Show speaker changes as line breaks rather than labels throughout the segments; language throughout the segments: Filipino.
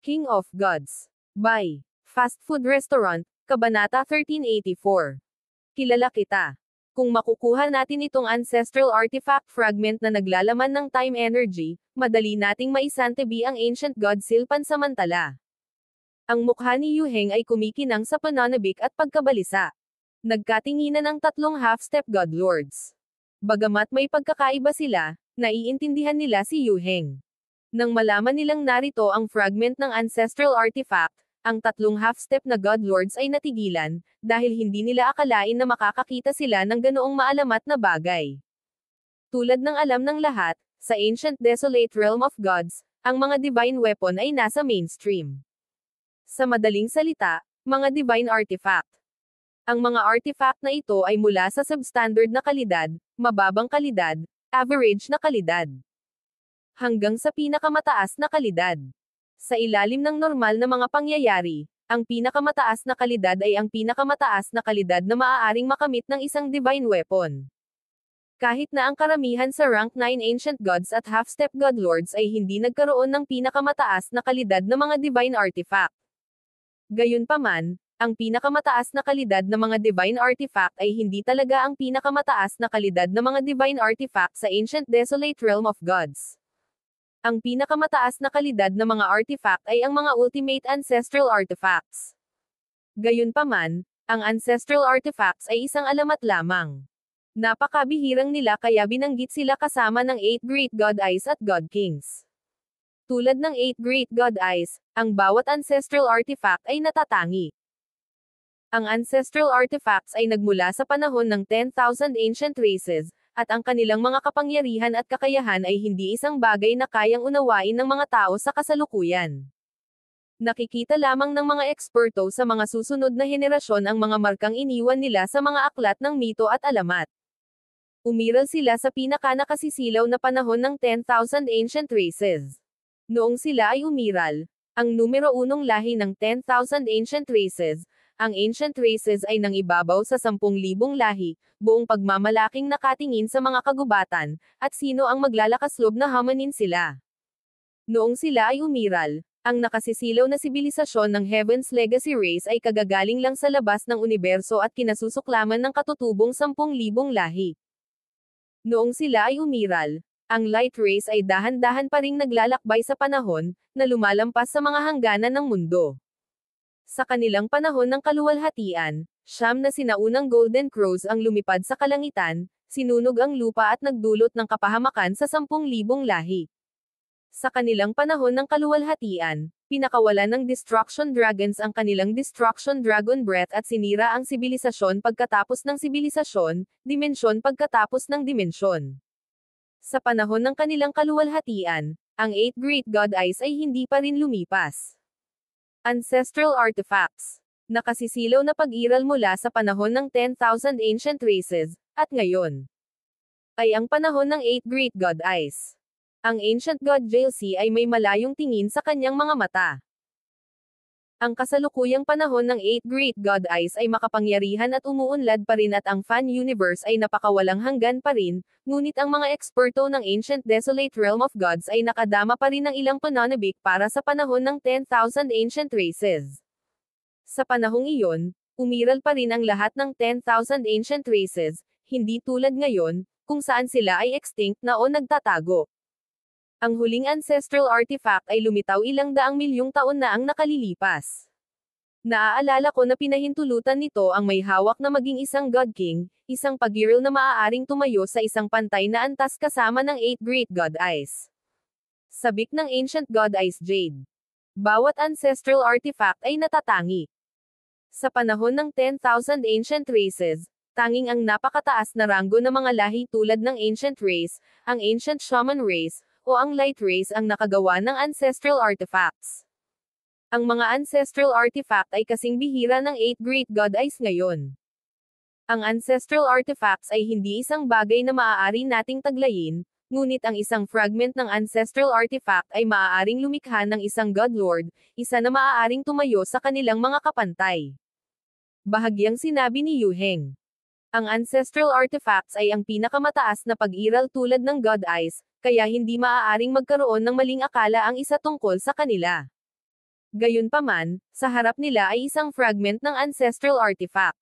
King of Gods. By Fast Food Restaurant, Kabanata 1384. Kilala kita. Kung makukuha natin itong ancestral artifact fragment na naglalaman ng time energy, madali nating maisantabi ang ancient god seal pansamantala. Ang mukha ni Yu Heng ay kumikinang sa pananabik at pagkabalisa. Nagkatinginan ang tatlong half-step god lords. Bagamat may pagkakaiba sila, naiintindihan nila si Yu Heng. Nang malaman nilang narito ang fragment ng ancestral artifact, ang tatlong half-step na god lords ay natigilan, dahil hindi nila akalain na makakakita sila ng ganoong maalamat na bagay. Tulad ng alam ng lahat, sa ancient desolate realm of gods, ang mga divine weapon ay nasa mainstream. Sa madaling salita, mga divine artifact. Ang mga artifact na ito ay mula sa substandard na kalidad, mababang kalidad, average na kalidad, hanggang sa pinakamataas na kalidad. Sa ilalim ng normal na mga pangyayari, ang pinakamataas na kalidad ay ang pinakamataas na kalidad na maaaring makamit ng isang divine weapon. Kahit na ang karamihan sa rank 9 ancient gods at half-step god lords ay hindi nagkaroon ng pinakamataas na kalidad na mga divine artifact. Gayunpaman, ang pinakamataas na kalidad na mga divine artifact ay hindi talaga ang pinakamataas na kalidad na mga divine artifact sa ancient desolate realm of gods. Ang pinakamataas na kalidad na mga artifact ay ang mga ultimate ancestral artifacts. Gayunpaman, ang ancestral artifacts ay isang alamat lamang. Napakabihirang nila kaya binanggit sila kasama ng 8 Great God Eyes at God Kings. Tulad ng 8 Great God Eyes, ang bawat ancestral artifact ay natatangi. Ang ancestral artifacts ay nagmula sa panahon ng 10,000 ancient races, at ang kanilang mga kapangyarihan at kakayahan ay hindi isang bagay na kayang unawain ng mga tao sa kasalukuyan. Nakikita lamang ng mga eksperto sa mga susunod na henerasyon ang mga markang iniwan nila sa mga aklat ng mito at alamat. Umiral sila sa pinaka-nakasisilaw na panahon ng 10,000 ancient races. Noong sila ay umiral, ang numero 1 lahi ng 10,000 ancient races, ang ancient races ay nangibabaw sa 10,000 lahi, buong pagmamalaking nakatingin sa mga kagubatan, at sino ang maglalakas loob na hamanin sila. Noong sila ay umiral, ang nakasisilaw na sibilisasyon ng Heaven's Legacy Race ay kagagaling lang sa labas ng universo at kinasusuklaman ng katutubong 10,000 lahi. Noong sila ay umiral, ang Light Race ay dahan-dahan pa ring naglalakbay sa panahon, na lumalampas sa mga hangganan ng mundo. Sa kanilang panahon ng kaluwalhatian, 9 na sinaunang Golden Crows ang lumipad sa kalangitan, sinunog ang lupa at nagdulot ng kapahamakan sa 10,000 lahi. Sa kanilang panahon ng kaluwalhatian, pinakawalan ng Destruction Dragons ang kanilang Destruction Dragon Breath at sinira ang sibilisasyon pagkatapos ng sibilisasyon, dimensyon pagkatapos ng dimensyon. Sa panahon ng kanilang kaluwalhatian, ang 8 Great God Eyes ay hindi pa rin lumipas. Ancestral artifacts. Nakasisilaw na pag-iral mula sa panahon ng 10,000 ancient races, at ngayon ay ang panahon ng 8 Great God Eyes. Ang ancient god Jalsi ay may malayong tingin sa kanyang mga mata. Ang kasalukuyang panahon ng 8 Great God Eyes ay makapangyarihan at umuunlad pa rin at ang fan universe ay napakawalang hanggan pa rin, ngunit ang mga eksperto ng ancient desolate realm of gods ay nakadama pa rin ng ilang pananabik para sa panahon ng 10,000 ancient races. Sa panahong iyon, umiral pa rin ang lahat ng 10,000 ancient races, hindi tulad ngayon, kung saan sila ay extinct na o nagtatago. Ang huling ancestral artifact ay lumitaw ilang daang milyong taon na ang nakalilipas. Naaalala ko na pinahintulutan nito ang may hawak na maging isang God King, isang pag-iral na maaaring tumayo sa isang pantay na antas kasama ng 8 Great God Eyes. Sabik ng Ancient God Eyes Jade. Bawat ancestral artifact ay natatangi. Sa panahon ng 10,000 ancient races, tanging ang napakataas na ranggo ng mga lahi tulad ng Ancient Race, ang Ancient Shaman Race, o ang Light Race ang nakagawa ng ancestral artifacts. Ang mga ancestral artifact ay kasing bihira ng 8 Great God Eyes ngayon. Ang ancestral artifacts ay hindi isang bagay na maaari nating taglayin, ngunit ang isang fragment ng ancestral artifact ay maaaring lumikha ng isang God Lord, isa na maaaring tumayo sa kanilang mga kapantay. Bahagyang sinabi ni Yu Heng. Ang ancestral artifacts ay ang pinakamataas na pag-iral tulad ng God Eyes, kaya hindi maaaring magkaroon ng maling akala ang isa tungkol sa kanila. Gayunpaman, sa harap nila ay isang fragment ng ancestral artifact.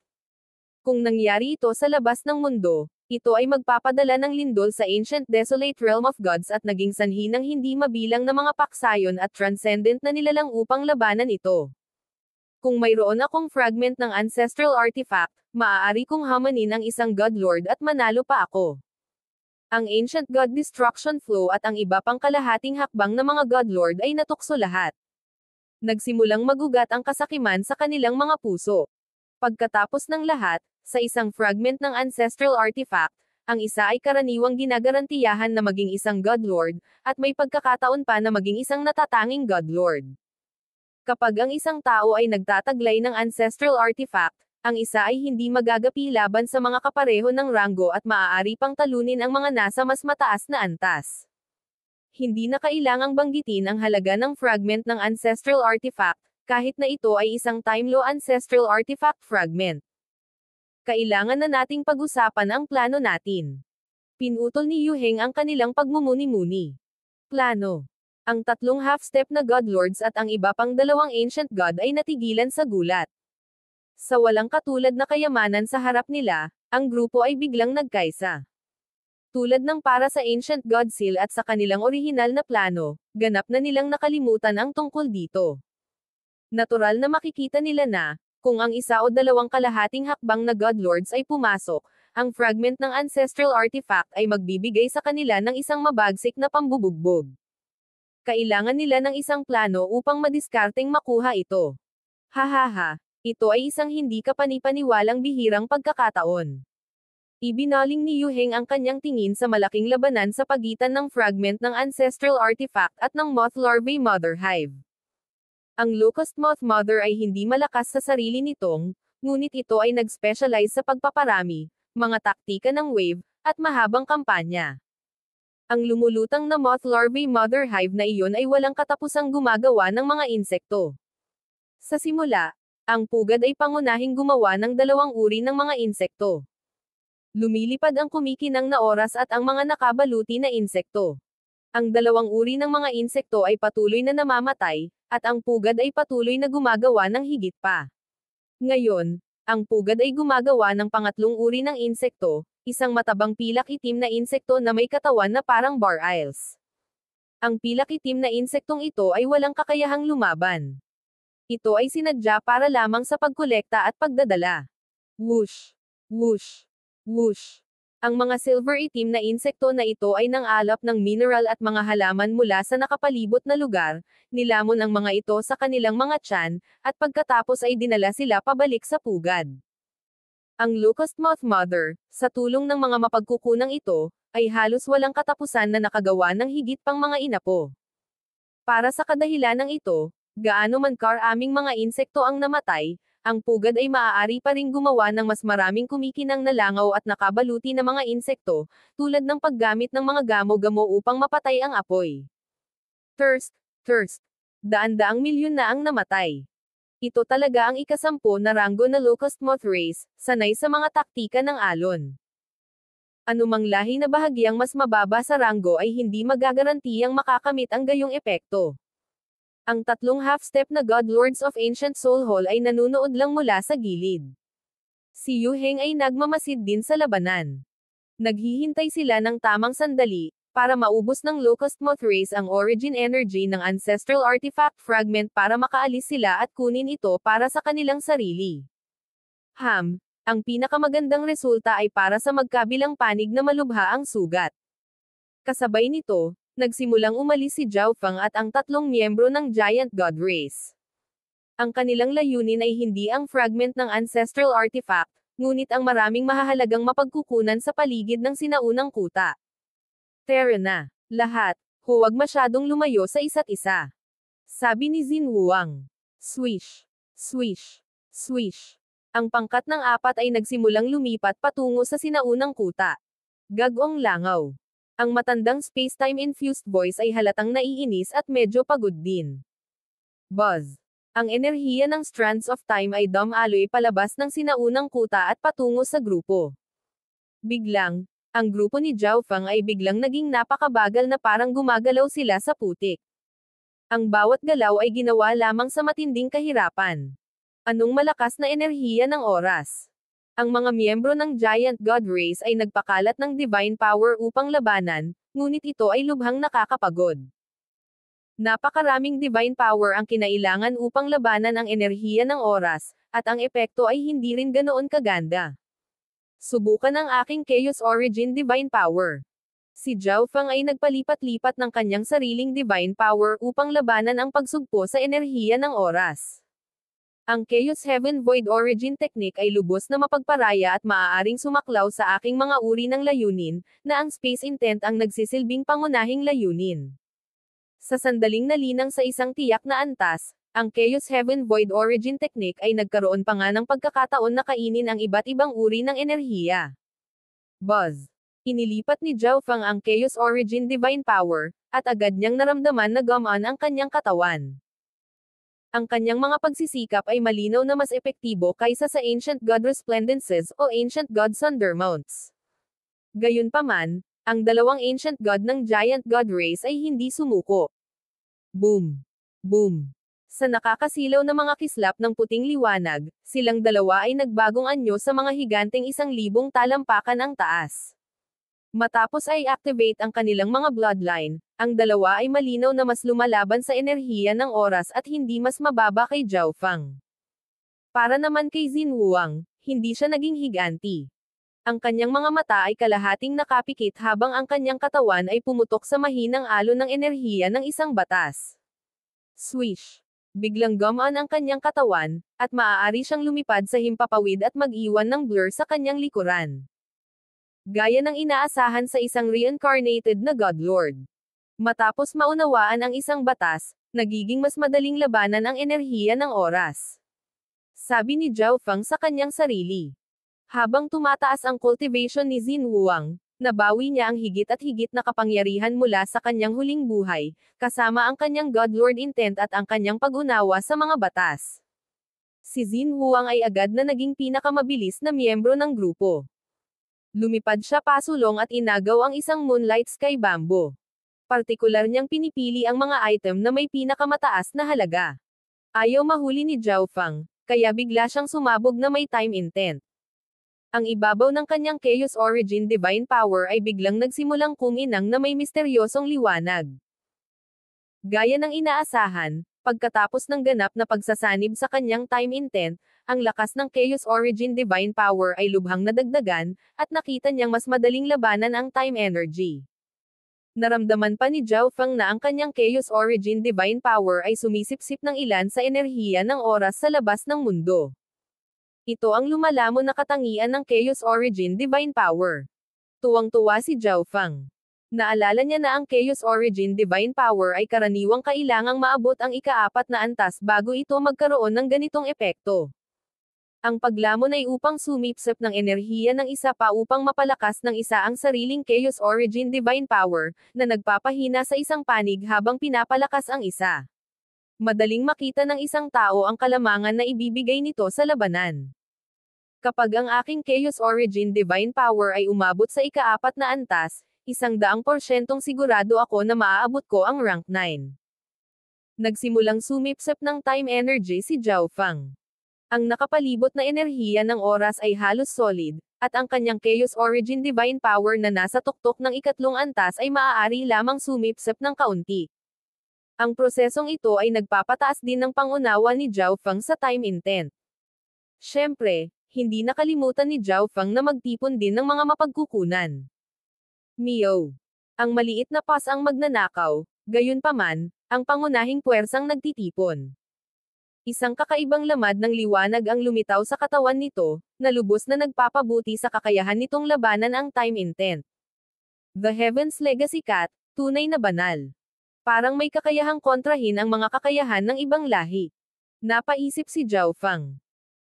Kung nangyari ito sa labas ng mundo, ito ay magpapadala ng lindol sa ancient desolate realm of gods at naging sanhi ng hindi mabilang na mga paksayon at transcendent na nilalang upang labanan ito. Kung mayroon akong fragment ng ancestral artifact, maaari kong hamanin ang isang God Lord at manalo pa ako. Ang ancient God destruction flow at ang iba pang kalahating hakbang ng mga God Lord ay natukso lahat. Nagsimulang magugat ang kasakiman sa kanilang mga puso. Pagkatapos ng lahat, sa isang fragment ng ancestral artifact, ang isa ay karaniwang ginagarantiyahan na maging isang God Lord, at may pagkakataon pa na maging isang natatanging God Lord. Kapag ang isang tao ay nagtataglay ng ancestral artifact, ang isa ay hindi magagapi laban sa mga kapareho ng ranggo at maaari pang talunin ang mga nasa mas mataas na antas. Hindi na kailangang banggitin ang halaga ng fragment ng ancestral artifact, kahit na ito ay isang time law ancestral artifact fragment. Kailangan na nating pag-usapan ang plano natin. Pinutol ni Yu Heng ang kanilang pagmumuni-muni. Plano. Ang tatlong half-step na God Lords at ang iba pang dalawang ancient God ay natigilan sa gulat. Sa walang katulad na kayamanan sa harap nila, ang grupo ay biglang nagkaisa. Tulad ng para sa Ancient God Seal at sa kanilang orihinal na plano, ganap na nilang nakalimutan ang tungkol dito. Natural na makikita nila na, kung ang isa o dalawang kalahating hakbang na God Lords ay pumasok, ang fragment ng ancestral artifact ay magbibigay sa kanila ng isang mabagsik na pambubugbog. Kailangan nila ng isang plano upang madiskarteng makuha ito. Hahaha, ito ay isang hindi kapanipaniwalang bihirang pagkakataon. Ibinaling ni Yu Heng ang kanyang tingin sa malaking labanan sa pagitan ng fragment ng ancestral artifact at ng moth larvae mother hive. Ang locust moth mother ay hindi malakas sa sarili nitong, ngunit ito ay nag-specialize sa pagpaparami, mga taktika ng wave, at mahabang kampanya. Ang lumulutang na moth larvae mother hive na iyon ay walang katapusang gumagawa ng mga insekto. Sa simula, ang pugad ay pangunahing gumawa ng dalawang uri ng mga insekto. Lumilipad ang kumikinang na oras at ang mga nakabaluti na insekto. Ang dalawang uri ng mga insekto ay patuloy na namamatay, at ang pugad ay patuloy na gumagawa ng higit pa. Ngayon, ang pugad ay gumagawa ng pangatlong uri ng insekto, isang matabang pilak itim na insekto na may katawan na parang bar eels. Ang pilak itim na insektong ito ay walang kakayahang lumaban. Ito ay sinadya para lamang sa pagkolekta at pagdadala. Whoosh! Whoosh! Whoosh! Ang mga silver itim na insekto na ito ay nang-alap ng mineral at mga halaman mula sa nakapalibot na lugar, nilamon ang mga ito sa kanilang mga tiyan, at pagkatapos ay dinala sila pabalik sa pugad. Ang locust moth mother, sa tulong ng mga mapagkukunang ito, ay halos walang katapusan na nakagawa ng higit pang mga inapo. Para sa kadahilanang ito, gaano man karaming mga insekto ang namatay, ang pugad ay maaari pa ring gumawa ng mas maraming kumikinang na langaw at nakabaluti na mga insekto, tulad ng paggamit ng mga gamo-gamo upang mapatay ang apoy. Thirst. Daan-daang milyon na ang namatay. Ito talaga ang ika-10 na ranggo na locust moth race, sanay sa mga taktika ng alon. Anumang lahi na bahagyang mas mababa sa ranggo ay hindi magagarantiyang makakamit ang gayong epekto. Ang tatlong half-step na God Lords of Ancient Soul Hall ay nanunood lang mula sa gilid. Si Yu Heng ay nagmamasid din sa labanan. Naghihintay sila ng tamang sandali, para maubos ng locust moth race ang origin energy ng ancestral artifact fragment para makaalis sila at kunin ito para sa kanilang sarili. Ang pinakamagandang resulta ay para sa magkabilang panig na malubha ang sugat. Kasabay nito, nagsimulang umalis si Zhao Feng at ang tatlong miyembro ng Giant God Race. Ang kanilang layunin ay hindi ang fragment ng ancestral artifact, ngunit ang maraming mahahalagang mapagkukunan sa paligid ng sinaunang kuta. Tara na, lahat, huwag masyadong lumayo sa isa't isa. Sabi ni Xin Huang. Swish, swish, swish. Ang pangkat ng 4 ay nagsimulang lumipat patungo sa sinaunang kuta. Gagong langaw. Ang matandang space-time-infused voice ay halatang naiinis at medyo pagod din. Buzz. Ang enerhiya ng strands of time ay dumaloy palabas ng sinaunang kuta at patungo sa grupo. Biglang, ang grupo ni Zhao Feng ay biglang naging napakabagal na parang gumagalaw sila sa putik. Ang bawat galaw ay ginawa lamang sa matinding kahirapan. Anong malakas na enerhiya ng oras? Ang mga miyembro ng Giant God Race ay nagpakalat ng divine power upang labanan, ngunit ito ay lubhang nakakapagod. Napakaraming divine power ang kinailangan upang labanan ang enerhiya ng oras, at ang epekto ay hindi rin ganoon kaganda. Subukan ang aking Chaos Origin Divine Power. Si Zhao Feng ay nagpalipat-lipat ng kanyang sariling divine power upang labanan ang pagsugpo sa enerhiya ng oras. Ang Chaos Heaven Void Origin Technique ay lubos na mapagparaya at maaaring sumaklaw sa aking mga uri ng layunin, na ang Space Intent ang nagsisilbing pangunahing layunin. Sa sandaling nalinang sa isang tiyak na antas, ang Chaos Heaven Void Origin Technique ay nagkaroon pa nga ng pagkakataon na kainin ang iba't ibang uri ng enerhiya. Buzz. Inilipat ni Zhao Feng ang Chaos Origin Divine Power, at agad niyang naramdaman na gumaan ang kanyang katawan. Ang kanyang mga pagsisikap ay malinaw na mas epektibo kaysa sa Ancient God Resplendences o Ancient God Thundermounts. Gayunpaman, ang dalawang Ancient God ng Giant God Race ay hindi sumuko. Boom! Boom! Sa nakakasilaw na mga kislap ng puting liwanag, silang dalawa ay nagbagong anyo sa mga higanteng 1,000 talampakan ang taas. Matapos ay activate ang kanilang mga bloodline, ang dalawa ay malinaw na mas lumalaban sa enerhiya ng oras at hindi mas mababa kay Zhao Feng. Para naman kay Xin Huang, hindi siya naging higanti. Ang kanyang mga mata ay kalahating nakapikit habang ang kanyang katawan ay pumutok sa mahinang alon ng enerhiya ng isang batas. Swish! Biglang gumaan ang kanyang katawan, at maaari siyang lumipad sa himpapawid at mag-iwan ng blur sa kanyang likuran. Gaya ng inaasahan sa isang reincarnated na God Lord. Matapos maunawaan ang isang batas, nagiging mas madaling labanan ang enerhiya ng oras. Sabi ni Zhao Feng sa kanyang sarili. Habang tumataas ang cultivation ni Xin Huang, nabawi niya ang higit at higit na kapangyarihan mula sa kanyang huling buhay, kasama ang kanyang God Lord intent at ang kanyang pag-unawa sa mga batas. Si Xin Huang ay agad na naging pinakamabilis na miyembro ng grupo. Lumipad siya pasulong at inagaw ang isang Moonlight Sky Bamboo. Partikular niyang pinipili ang mga item na may pinakamataas na halaga. Ayaw mahuli ni Zhao Feng, kaya bigla siyang sumabog na may time intent. Ang ibabaw ng kanyang Chaos Origin Divine Power ay biglang nagsimulang kuminang na may misteryosong liwanag. Gaya ng inaasahan, pagkatapos ng ganap na pagsasanib sa kanyang time intent, ang lakas ng Chaos Origin Divine Power ay lubhang nadagdagan, at nakita niyang mas madaling labanan ang time energy. Naramdaman pa ni Zhao Feng na ang kanyang Chaos Origin Divine Power ay sumisipsip ng ilan sa enerhiya ng oras sa labas ng mundo. Ito ang lumalamon na katangian ng Chaos Origin Divine Power. Tuwang-tuwa si Zhao Feng. Naalala niya na ang Chaos Origin Divine Power ay karaniwang kailangang maabot ang ika-4 na antas bago ito magkaroon ng ganitong epekto. Ang paglamon ay upang sumipsip ng enerhiya ng isa pa upang mapalakas ng isa ang sariling Chaos Origin Divine Power, na nagpapahina sa isang panig habang pinapalakas ang isa. Madaling makita ng isang tao ang kalamangan na ibibigay nito sa labanan. Kapag ang aking Chaos Origin Divine Power ay umabot sa ika-4 na antas, 100% sigurado ako na maaabot ko ang rank 9. Nagsimulang sumipsip ng time energy si Zhao Feng. Ang nakapalibot na enerhiya ng oras ay halos solid, at ang kanyang Chaos Origin Divine Power na nasa tuktok ng ikatlong antas ay maaari lamang sumipsip ng kaunti. Ang prosesong ito ay nagpapataas din ng pangunawa ni Zhao Feng sa time intent. Siyempre, hindi nakalimutan ni Zhao Feng na magtipon din ng mga mapagkukunan. Mio. Ang maliit na pas ang magnanakaw, gayunpaman, ang pangunahing puwersang nagtitipon. Isang kakaibang lamad ng liwanag ang lumitaw sa katawan nito, na lubos na nagpapabuti sa kakayahan nitong labanan ang time intent. The Heaven's Legacy Cat, tunay na banal. Parang may kakayahang kontrahin ang mga kakayahan ng ibang lahi. Napaisip si Zhao Feng.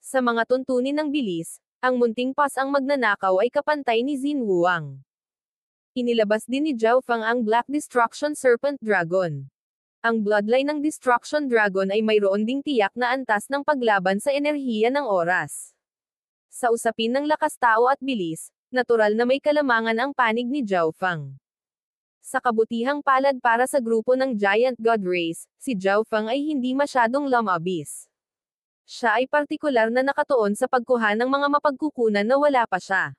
Sa mga tuntunin ng bilis, ang munting pas ang magnanakaw ay kapantay ni Xin Huang. Inilabas din ni Zhao Feng ang Black Destruction Serpent Dragon. Ang bloodline ng Destruction Dragon ay mayroon ding tiyak na antas ng paglaban sa enerhiya ng oras. Sa usapin ng lakas tao at bilis, natural na may kalamangan ang panig ni Zhao Feng. Sa kabutihang palad para sa grupo ng Giant God Race, si Zhao Feng ay hindi masyadong lumabis. Siya ay partikular na nakatuon sa pagkuha ng mga mapagkukunan na wala pa siya.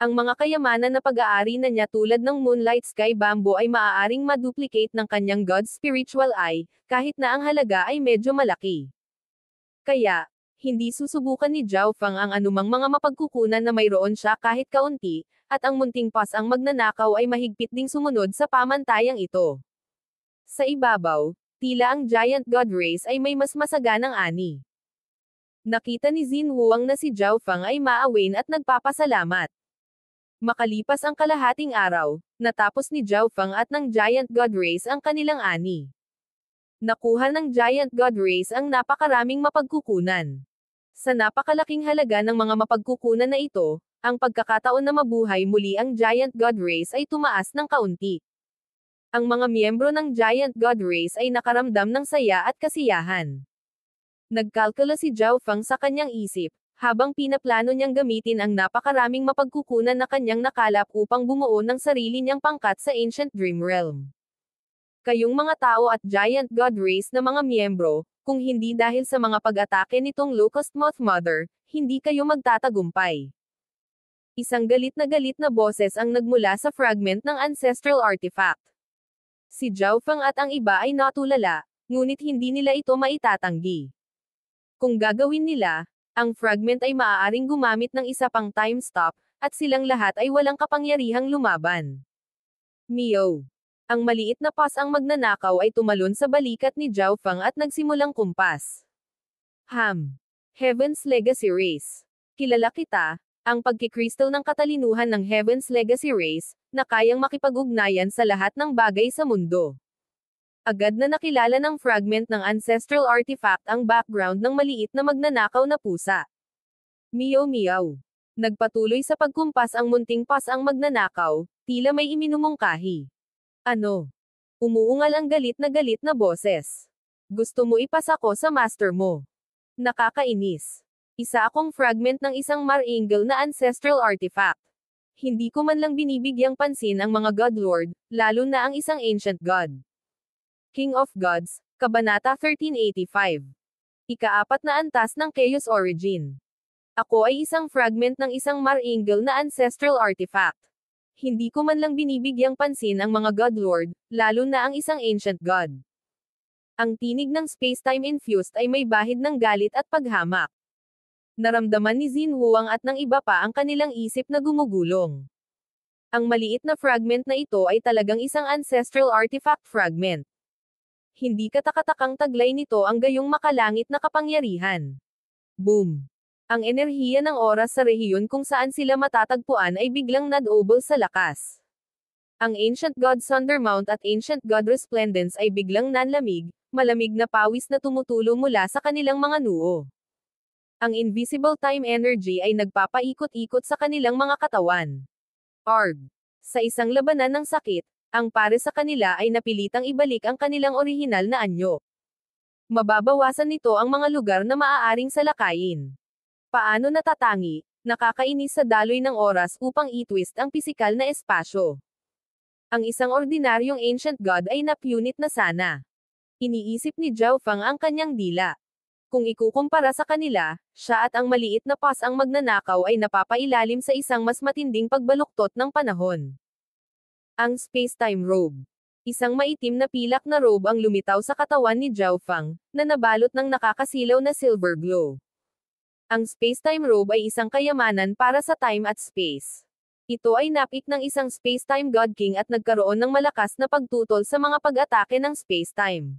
Ang mga kayamanan na pag-aari na niya tulad ng Moonlight Sky Bamboo ay maaaring maduplicate ng kanyang God's Spiritual Eye, kahit na ang halaga ay medyo malaki. Kaya, hindi susubukan ni Zhao Feng ang anumang mga mapagkukunan na mayroon siya kahit kaunti, at ang munting pas ang magnanakaw ay mahigpit ding sumunod sa pamantayang ito. Sa ibabaw, tila ang Giant God Race ay may mas masaganang ani. Nakita ni Xin Huang na si Zhao Feng ay maawin at nagpapasalamat. Makalipas ang kalahating araw, natapos ni Zhao Feng at ng Giant God Race ang kanilang ani. Nakuha ng Giant God Race ang napakaraming mapagkukunan. Sa napakalaking halaga ng mga mapagkukunan na ito, ang pagkakataon na mabuhay muli ang Giant God Race ay tumaas ng kaunti. Ang mga miyembro ng Giant God Race ay nakaramdam ng saya at kasiyahan. Nagkalkula si Zhao Feng sa kanyang isip, habang pinaplano niyang gamitin ang napakaraming mapagkukunan na kanyang nakalap upang bumuo ng sarili niyang pangkat sa Ancient Dream Realm. Kayong mga tao at Giant God Race na mga miyembro, kung hindi dahil sa mga pag-atake nitong Locust Moth Mother, hindi kayo magtatagumpay. Isang galit na boses ang nagmula sa fragment ng ancestral artifact. Si Zhao Feng at ang iba ay natulala, ngunit hindi nila ito maitatanggi. Kung gagawin nila, ang fragment ay maaaring gumamit ng isa pang time stop, at silang lahat ay walang kapangyarihang lumaban. Mio. Ang maliit na pas ang magnanakaw ay tumalon sa balikat ni Zhao Feng at nagsimulang kumpas. Heaven's Legacy Race. Kilala kita, ang pagkikrystal ng katalinuhan ng Heaven's Legacy Race, na kayang makipag-ugnayan sa lahat ng bagay sa mundo. Agad na nakilala ng fragment ng ancestral artifact ang background ng maliit na magnanakaw na pusa. Meow meow. Nagpatuloy sa pagkumpas ang munting pas ang magnanakaw, tila may iminumungkahi. Ano? Umuungal ang galit na boses. Gusto mo ipasa ko sa master mo? Nakakainis. Isa akong fragment ng isang Mar-Angel na ancestral artifact. Hindi ko man lang binibigyang pansin ang mga God Lord, lalo na ang isang ancient God. King of Gods, Kabanata 1385. Ika-4 na antas ng Chaos Origin. Ako ay isang fragment ng isang Mar-Angel na ancestral artifact. Hindi ko man lang binibigyang pansin ang mga God Lord, lalo na ang isang ancient God. Ang tinig ng space-time infused ay may bahid ng galit at paghamak. Naramdaman ni Xin Huang at ng iba pa ang kanilang isip na gumugulong. Ang maliit na fragment na ito ay talagang isang ancestral artifact fragment. Hindi katakatakang taglay nito ang gayong makalangit na kapangyarihan. Boom! Ang enerhiya ng oras sa rehiyon kung saan sila matatagpuan ay biglang nadobol sa lakas. Ang Ancient God Thundermount at Ancient God Resplendence ay biglang nanlamig, malamig na pawis na tumutulo mula sa kanilang mga noo. Ang invisible time energy ay nagpapaikot-ikot sa kanilang mga katawan. Arg! Sa isang labanan ng sakit, ang pare sa kanila ay napilitang ibalik ang kanilang orihinal na anyo. Mababawasan nito ang mga lugar na maaaring salakayin. Paano natatangi, nakakainis sa daloy ng oras upang i-twist ang pisikal na espasyo. Ang isang ordinaryong ancient god ay napunit na sana. Iniisip ni Zhao Feng ang kanyang dila. Kung ikukumpara sa kanila, siya at ang maliit na pas ang magnanakaw ay napapailalim sa isang mas matinding pagbaluktot ng panahon. Ang space-time robe. Isang maitim na pilak na robe ang lumitaw sa katawan ni Zhao Feng, na nabalot ng nakakasilaw na silver glow. Ang space-time robe ay isang kayamanan para sa time at space. Ito ay napik ng isang space-time God King at nagkaroon ng malakas na pagtutol sa mga pag-atake ng space-time.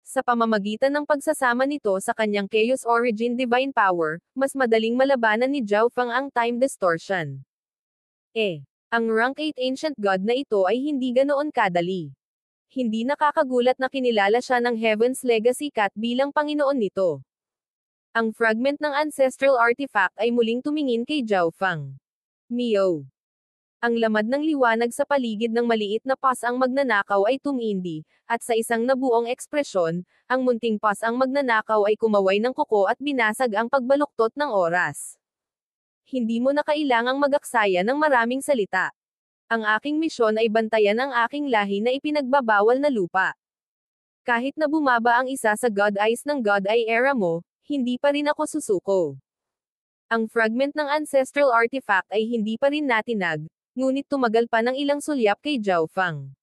Sa pamamagitan ng pagsasama nito sa kanyang Chaos Origin Divine Power, mas madaling malabanan ni Zhao Feng ang time distortion. Ang rank 8 ancient god na ito ay hindi ganoon kadali. Hindi nakakagulat na kinilala siya ng Heaven's Legacy Cat bilang Panginoon nito. Ang fragment ng ancestral artifact ay muling tumingin kay Zhao Feng. Meow. Ang lamad ng liwanag sa paligid ng maliit na pas ang magnanakaw ay tumindi, at sa isang nabuong ekspresyon, ang munting pas ang magnanakaw ay kumaway ng kuko at binasag ang pagbaluktot ng oras. Hindi mo na kailangang magaksaya ng maraming salita. Ang aking misyon ay bantayan ang aking lahi na ipinagbabawal na lupa. Kahit na bumaba ang isa sa God Eyes ng God Eye era mo, hindi pa rin ako susuko. Ang fragment ng ancestral artifact ay hindi pa rin natinag, ngunit tumagal pa ng ilang sulyap kay Zhao Fang.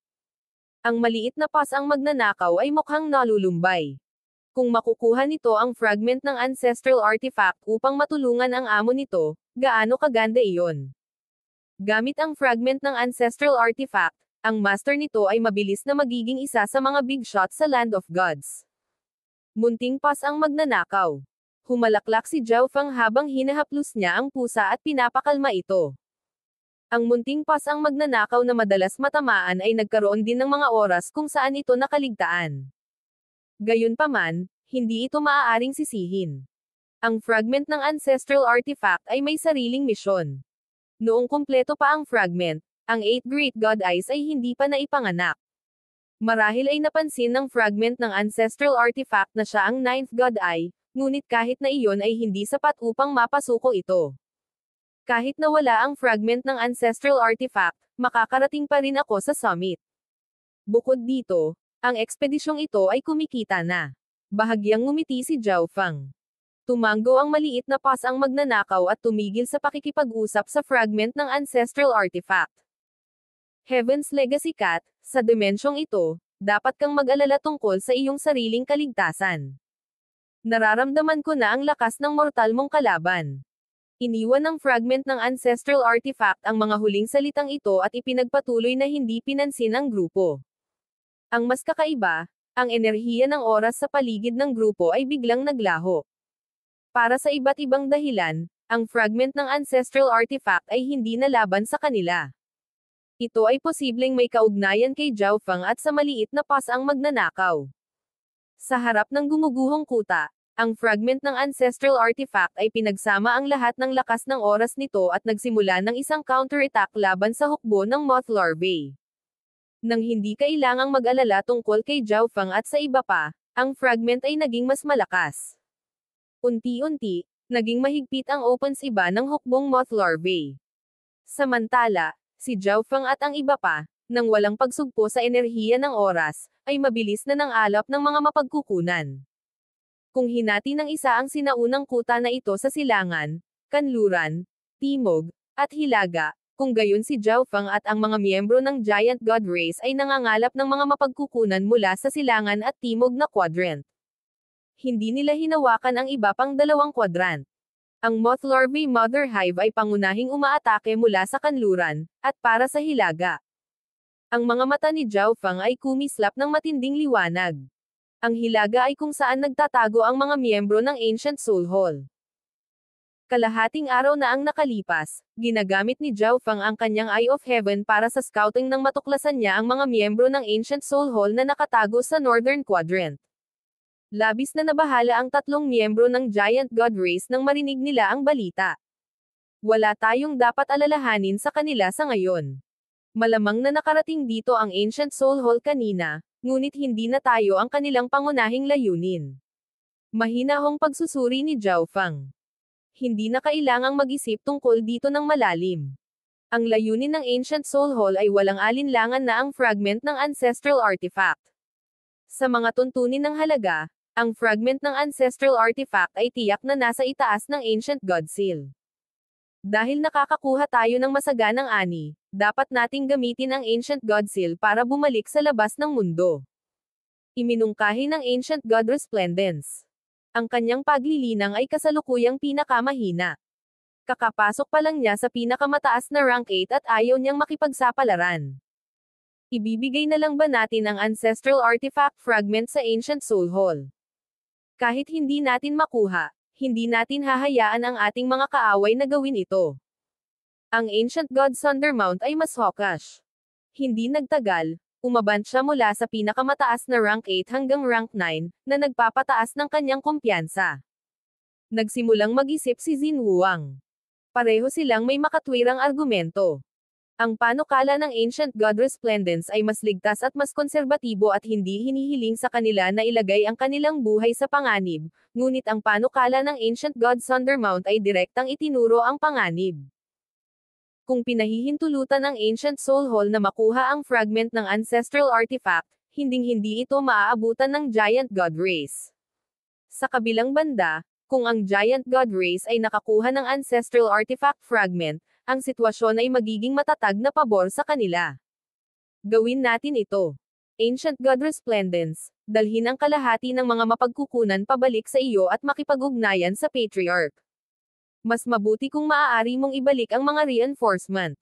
Ang maliit na pas ang magnanakaw ay mukhang nalulumbay. Kung makukuha nito ang fragment ng ancestral artifact upang matulungan ang amo nito, gaano kaganda iyon. Gamit ang fragment ng ancestral artifact, ang master nito ay mabilis na magiging isa sa mga big shots sa Land of Gods. Munting pas ang magnanakaw. Humalaklak si Zhao Fang habang hinahaplos niya ang pusa at pinapakalma ito. Ang munting pas ang magnanakaw na madalas matamaan ay nagkaroon din ng mga oras kung saan ito nakaligtaan. Gayunpaman, hindi ito maaaring sisihin. Ang fragment ng ancestral artifact ay may sariling misyon. Noong kumpleto pa ang fragment, ang 8 Great God Eyes ay hindi pa naipanganak. Marahil ay napansin ng fragment ng ancestral artifact na siya ang 9th God Eye, ngunit kahit na iyon ay hindi sapat upang mapasuko ito. Kahit na wala ang fragment ng ancestral artifact, makakarating pa rin ako sa summit. Bukod dito, ang ekspedisyong ito ay kumikita na. Bahagyang ngumiti si Zhao Fang. Tumango ang maliit na pas ang magnanakaw at tumigil sa pakikipag-usap sa fragment ng ancestral artifact. Heaven's Legacy Cat, sa dimensyong ito, dapat kang mag-alala tungkol sa iyong sariling kaligtasan. Nararamdaman ko na ang lakas ng mortal mong kalaban. Iniwan ng fragment ng ancestral artifact ang mga huling salitang ito at ipinagpatuloy na hindi pinansin ang grupo. Ang mas kakaiba, ang enerhiya ng oras sa paligid ng grupo ay biglang naglaho. Para sa iba't ibang dahilan, ang fragment ng ancestral artifact ay hindi nalaban sa kanila. Ito ay posibleng may kaugnayan kay Zhao Fang at sa maliit na pas ang magnanakaw. Sa harap ng gumuguhong kuta, ang fragment ng ancestral artifact ay pinagsama ang lahat ng lakas ng oras nito at nagsimula ng isang counterattack laban sa hukbo ng moth larvae. Nang hindi kailangang mag-alala tungkol kay Zhao Fang at sa iba pa, ang fragment ay naging mas malakas. Unti-unti, naging mahigpit ang opens iba ng hukbong moth larvae. Samantala, si Zhao Fang at ang iba pa, nang walang pagsugpo sa enerhiya ng oras, ay mabilis na nangalap ng mga mapagkukunan. Kung hinati ng isa ang sinaunang kuta na ito sa silangan, kanluran, timog, at hilaga, kung gayon si Zhao Fang at ang mga miyembro ng Giant God Race ay nangangalap ng mga mapagkukunan mula sa silangan at timog na quadrant. Hindi nila hinawakan ang iba pang dalawang quadrant. Ang moth larvae mother hive ay pangunahing umaatake mula sa kanluran, at para sa hilaga. Ang mga mata ni Zhao Fang ay kumislap ng matinding liwanag. Ang hilaga ay kung saan nagtatago ang mga miyembro ng Ancient Soul Hall. Kalahating araw na ang nakalipas, ginagamit ni Zhao Fang ang kanyang Eye of Heaven para sa scouting nang matuklasan niya ang mga miyembro ng Ancient Soul Hall na nakatago sa Northern Quadrant. Labis na nabahala ang tatlong miyembro ng Giant God Race nang marinig nila ang balita. Wala tayong dapat alalahanin sa kanila sa ngayon. Malamang na nakarating dito ang Ancient Soul Hall kanina, ngunit hindi na tayo ang kanilang pangunahing layunin. Mahinahong pagsusuri ni Zhao Fang. Hindi na kailangang mag-isip tungkol dito ng malalim. Ang layunin ng Ancient Soul Hall ay walang alinlangan na ang fragment ng ancestral artifact. Sa mga tuntunin ng halaga, ang fragment ng ancestral artifact ay tiyak na nasa itaas ng Ancient God Seal. Dahil nakakakuha tayo ng masaganang ani, dapat nating gamitin ang Ancient God Seal para bumalik sa labas ng mundo. Iminungkahi ng Ancient God Resplendence. Ang kanyang paglilinang ay kasalukuyang pinakamahina. Kakapasok pa lang niya sa pinakamataas na rank 8 at ayaw niyang makipagsapalaran. Ibibigay na lang ba natin ang ancestral artifact fragment sa Ancient Soul Hall? Kahit hindi natin makuha, hindi natin hahayaan ang ating mga kaaway na gawin ito. Ang Ancient God Thundermount ay mas hawkish. Hindi nagtagal, umabant siya mula sa pinakamataas na rank 8 hanggang rank 9, na nagpapataas ng kanyang kumpiyansa. Nagsimulang mag-isip si Xin Wuang. Pareho silang may makatwirang argumento. Ang panukala ng Ancient God Resplendence ay mas ligtas at mas konserbatibo at hindi hinihiling sa kanila na ilagay ang kanilang buhay sa panganib, ngunit ang panukala ng Ancient God Thundermount ay direktang itinuro ang panganib. Kung pinahihintulutan ng Ancient Soul Hall na makuha ang fragment ng Ancestral Artifact, hinding-hindi ito maaabutan ng Giant God Race. Sa kabilang banda, kung ang Giant God Race ay nakakuha ng Ancestral Artifact Fragment, ang sitwasyon ay magiging matatag na pabor sa kanila. Gawin natin ito. Ancient God Resplendence, dalhin ang kalahati ng mga mapagkukunan pabalik sa iyo at makipag-ugnayan sa Patriarch. Mas mabuti kung maaari mong ibalik ang mga reinforcement.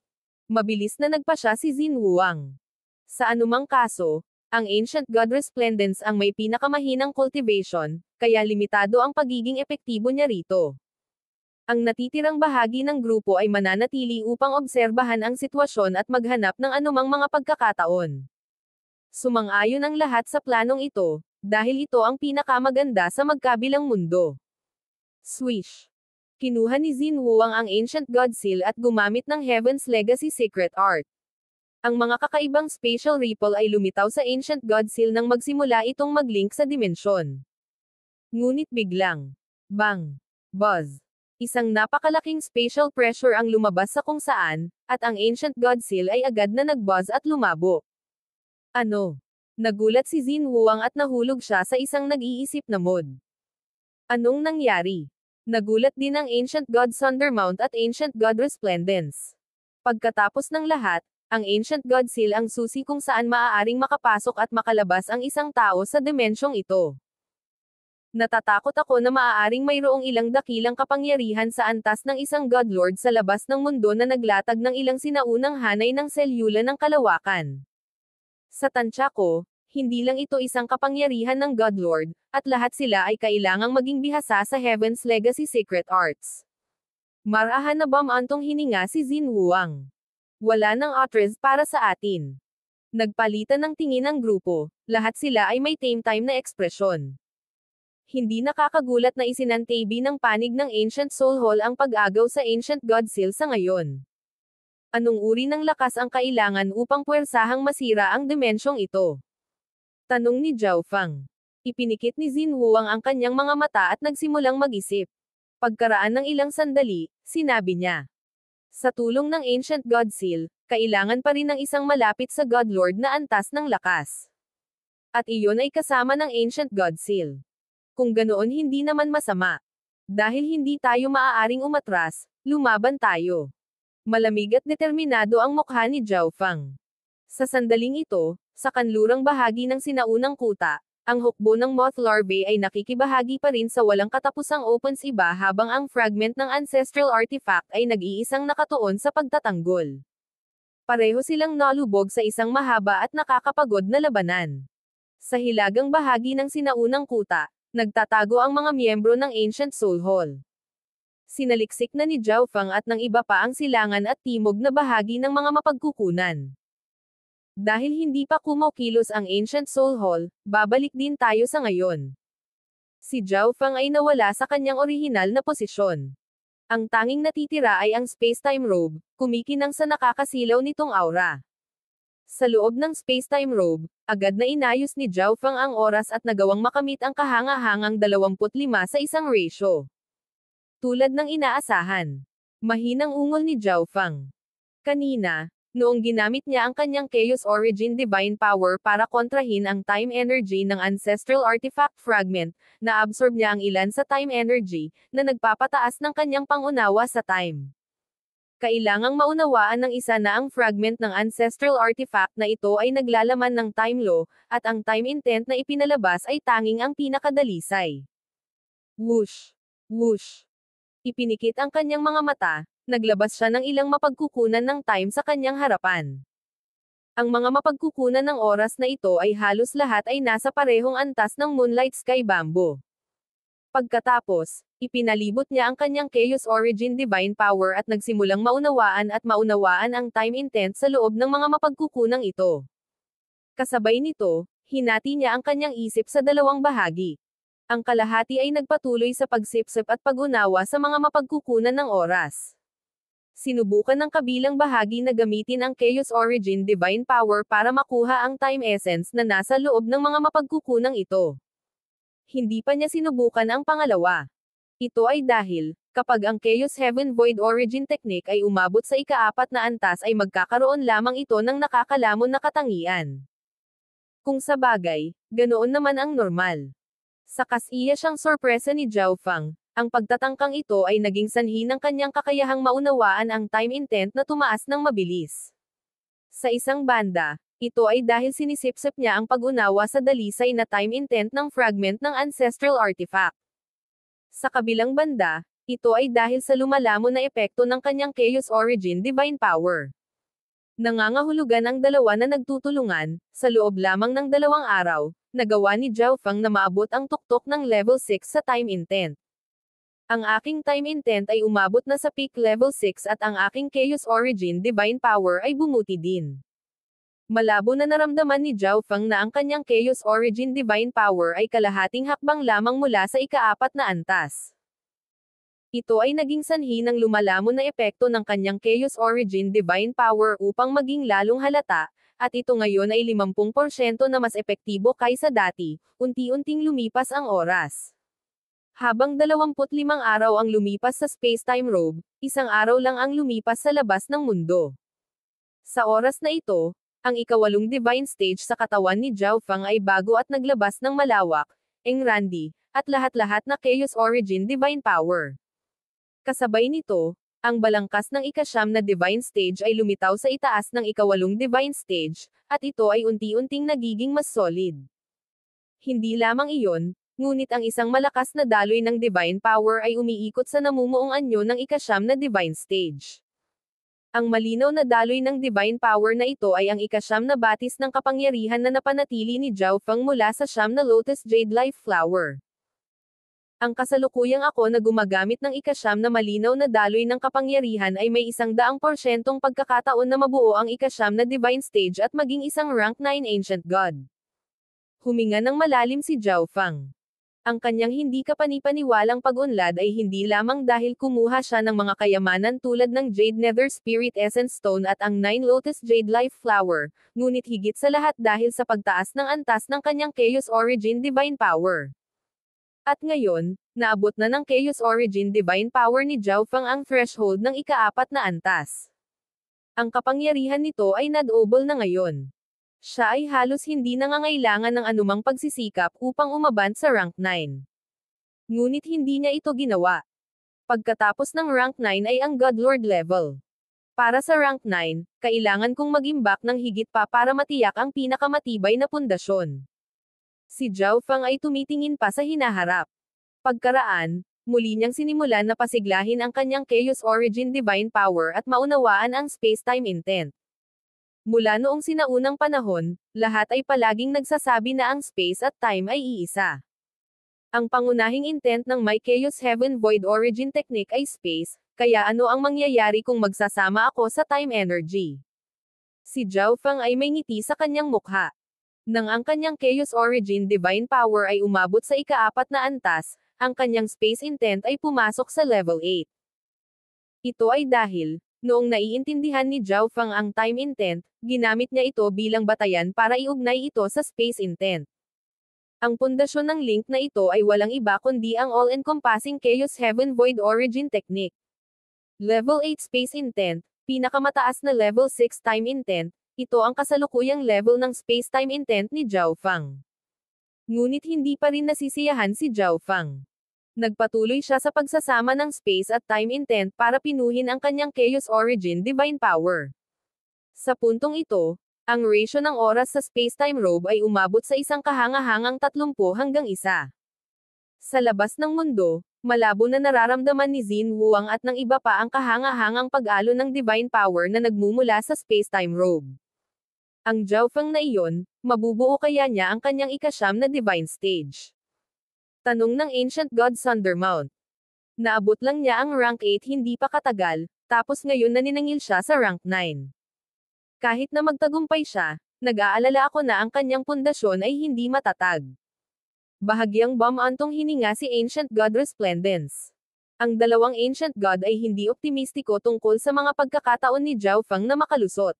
Mabilis na nagpasya si Xin Wuang. Sa anumang kaso, ang Ancient God Resplendence ang may pinakamahinang cultivation, kaya limitado ang pagiging epektibo niya rito. Ang natitirang bahagi ng grupo ay mananatili upang obserbahan ang sitwasyon at maghanap ng anumang mga pagkakataon. Sumang-ayon ang lahat sa planong ito, dahil ito ang pinakamaganda sa magkabilang mundo. Swish. Kinuha ni Xin Wuang ang Ancient God Seal at gumamit ng Heaven's Legacy Secret Art. Ang mga kakaibang spatial ripple ay lumitaw sa Ancient God Seal nang magsimula itong mag-link sa dimensyon. Ngunit biglang, bang, buzz. Isang napakalaking spatial pressure ang lumabas sa kung saan, at ang Ancient God Seal ay agad na nag-buzz at lumabo. Ano? Nagulat si Xin Wuang at nahulog siya sa isang nag-iisip na mode. Anong nangyari? Nagulat din ang Ancient God Thundermount at Ancient God Resplendence. Pagkatapos ng lahat, ang Ancient God Seal ang susi kung saan maaaring makapasok at makalabas ang isang tao sa dimensyong ito. Natatakot ako na maaaring mayroong ilang dakilang kapangyarihan sa antas ng isang Godlord sa labas ng mundo na naglatag ng ilang sinaunang hanay ng selyula ng kalawakan. Sa tansya ko, hindi lang ito isang kapangyarihan ng Godlord, at lahat sila ay kailangang maging bihasa sa Heaven's Legacy Secret Arts. Marahan na bamantong hininga si Xin Wuang. Wala nang atres para sa atin. Nagpalitan ng tingin ang grupo, lahat sila ay may tame time na ekspresyon. Hindi nakakagulat na isinantabi ng panig ng Ancient Soul Hall ang pag-agaw sa Ancient God Seal sa ngayon. Anong uri ng lakas ang kailangan upang puwersahang masira ang dimensyong ito? Tanong ni Zhao Fang. Ipinikit ni Xin Wuang ang kanyang mga mata at nagsimulang mag-isip. Pagkaraan ng ilang sandali, sinabi niya. Sa tulong ng Ancient God Seal, kailangan pa rin ng isang malapit sa Godlord na antas ng lakas. At iyon ay kasama ng Ancient God Seal. Kung ganoon hindi naman masama. Dahil hindi tayo maaaring umatras, lumaban tayo. Malamig at determinado ang mukha ni Zhao Fang. Sa sandaling ito, sa kanlurang bahagi ng sinaunang kuta, ang hukbo ng moth larvae ay nakikibahagi pa rin sa walang katapusang opens iba habang ang fragment ng ancestral artifact ay nag-iisang nakatuon sa pagtatanggol. Pareho silang nalubog sa isang mahaba at nakakapagod na labanan. Sa hilagang bahagi ng sinaunang kuta, nagtatago ang mga miyembro ng Ancient Soul Hall. Sinaliksik na ni Zhao Fang at ng iba pa ang silangan at timog na bahagi ng mga mapagkukunan. Dahil hindi pa kumokilos ang Ancient Soul Hall, babalik din tayo sa ngayon. Si Zhao Fang ay nawala sa kanyang orihinal na posisyon. Ang tanging natitira ay ang space-time robe, kumikinang sa nakakasilaw nitong aura. Sa loob ng space-time robe, agad na inayos ni Zhao Fang ang oras at nagawang makamit ang kahanga-hangang 25 sa isang ratio. Tulad ng inaasahan. Mahinang ungol ni Zhao Fang. Kanina, noong ginamit niya ang kanyang Chaos Origin Divine Power para kontrahin ang time energy ng Ancestral Artifact Fragment, na-absorb niya ang ilan sa time energy, na nagpapataas ng kanyang pangunawa sa time. Kailangang maunawaan ng isa na ang fragment ng Ancestral Artifact na ito ay naglalaman ng time law, at ang time intent na ipinalabas ay tanging ang pinakadalisay. Whoosh! Whoosh! Ipinikit ang kanyang mga mata, naglabas siya ng ilang mapagkukunan ng time sa kanyang harapan. Ang mga mapagkukunan ng oras na ito ay halos lahat ay nasa parehong antas ng Moonlight Sky Bamboo. Pagkatapos, ipinalibot niya ang kanyang Chaos Origin Divine Power at nagsimulang maunawaan ang time intent sa loob ng mga mapagkukunang ito. Kasabay nito, hinati niya ang kanyang isip sa dalawang bahagi. Ang kalahati ay nagpatuloy sa pagsipsip at pag-unawa sa mga mapagkukunan ng oras. Sinubukan ng kabilang bahagi na gamitin ang Chaos Origin Divine Power para makuha ang time essence na nasa loob ng mga mapagkukunang ito. Hindi pa niya sinubukan ang pangalawa. Ito ay dahil, Kapag ang Chaos Heaven Void Origin Technique ay umabot sa ika-4 na antas ay magkakaroon lamang ito ng nakakalamon na katangian. Kung sa bagay, ganoon naman ang normal. Sa kasiya siyang sorpresa ni Zhao Fang, ang pagtatangkang ito ay naging sanhi ng kanyang kakayahang maunawaan ang time intent na tumaas ng mabilis. Sa isang banda, ito ay dahil sinisipsip niya ang pag-unawa sa dalisay na time intent ng fragment ng ancestral artifact. Sa kabilang banda, ito ay dahil sa lumalamon na epekto ng kanyang Chaos Origin Divine Power. Nangangahulugan ang dalawa na nagtutulungan, sa loob lamang ng 2 araw, nagawa ni Zhao Fang na maabot ang tuktok ng level 6 sa time intent. Ang aking time intent ay umabot na sa peak level 6 at ang aking Chaos Origin Divine Power ay bumuti din. Malabo na naramdaman ni Zhao Fang na ang kanyang Chaos Origin Divine Power ay kalahating hakbang lamang mula sa ika-4 na antas. Ito ay naging sanhi ng lumalamon na epekto ng kanyang Chaos Origin Divine Power upang maging lalong halata, at ito ngayon ay 50% na mas epektibo kaysa dati, unti-unting lumipas ang oras. Habang 25 araw ang lumipas sa space-time robe, 1 araw lang ang lumipas sa labas ng mundo. Sa oras na ito, ang ika-8 divine stage sa katawan ni Zhao Fang ay bago at naglabas ng malawak, engrandi, at lahat-lahat na Chaos Origin Divine Power. Kasabay nito, ang balangkas ng ika-9 na divine stage ay lumitaw sa itaas ng ika-8 divine stage, at ito ay unti-unting nagiging mas solid. Hindi lamang iyon, ngunit ang isang malakas na daloy ng divine power ay umiikot sa namumuong anyo ng ika-9 na divine stage. Ang malinaw na daloy ng divine power na ito ay ang ika-9 na batis ng kapangyarihan na napanatili ni Zhao Fang mula sa 9 na Lotus Jade Life Flower. Ang kasalukuyang ako na gumagamit ng ika-9 na malinaw na daloy ng kapangyarihan ay may 100% pagkakataon na mabuo ang ika-9 na divine stage at maging isang rank 9 ancient god. Huminga ng malalim si Zhao Fang. Ang kanyang hindi kapanipaniwalang pag-unlad ay hindi lamang dahil kumuha siya ng mga kayamanan tulad ng Jade Nether Spirit Essence Stone at ang 9 Lotus Jade Life Flower, ngunit higit sa lahat dahil sa pagtaas ng antas ng kanyang Chaos Origin Divine Power. At ngayon, naabot na ng Chaos Origin Divine Power ni Zhao Fang ang threshold ng ika-4 na antas. Ang kapangyarihan nito ay nag-obol na ngayon. Siya ay halos hindi nangangailangan ng anumang pagsisikap upang umabant sa rank 9. Ngunit hindi niya ito ginawa. Pagkatapos ng rank 9 ay ang Godlord level. Para sa rank 9, kailangan kong mag-imbak ng higit pa para matiyak ang pinakamatibay na pundasyon. Si Zhao Fang ay tumitingin pa sa hinaharap. Pagkaraan, muli niyang sinimulan na pasiglahin ang kanyang Chaos Origin Divine Power at maunawaan ang space-time intent. Mula noong sinaunang panahon, lahat ay palaging nagsasabi na ang space at time ay iisa. Ang pangunahing intent ng My Chaos Heaven Void Origin Technique ay space, kaya ano ang mangyayari kung magsasama ako sa time energy? Si Zhao Fang ay may ngiti sa kanyang mukha. Nang ang kanyang Chaos Origin Divine Power ay umabot sa ika-4 na antas, ang kanyang space intent ay pumasok sa level 8. Ito ay dahil, noong naiintindihan ni Zhao Fang ang time intent, ginamit niya ito bilang batayan para iugnay ito sa space intent. Ang pundasyon ng link na ito ay walang iba kundi ang all-encompassing Chaos Heaven Void Origin Technique. Level 8 Space Intent, pinakamataas na level 6 Time Intent, ito ang kasalukuyang level ng space-time intent ni Zhao Fang. Ngunit hindi pa rin nasisiyahan si Zhao Fang. Nagpatuloy siya sa pagsasama ng space at time intent para pinuhin ang kanyang Chaos Origin Divine Power. Sa puntong ito, ang ratio ng oras sa space-time robe ay umabot sa isang kahangahangang 30:1. Sa labas ng mundo, malabo na nararamdaman ni Xin Wuang at ng iba pa ang kahangahangang pag-alo ng divine power na nagmumula sa space-time robe. Ang Zhao Fang na iyon, mabubuo kaya niya ang kanyang ika-9 na divine stage? Tanong ng Ancient God Thundermount. Naabot lang niya ang rank 8 hindi pa katagal, tapos ngayon naniningil siya sa rank 9. Kahit na magtagumpay siya, nag-aalala ako na ang kanyang pundasyon ay hindi matatag. Bahagyang bumantong hininga si Ancient God Resplendence. Ang dalawang Ancient God ay hindi optimistiko tungkol sa mga pagkakataon ni Zhao Fang na makalusot.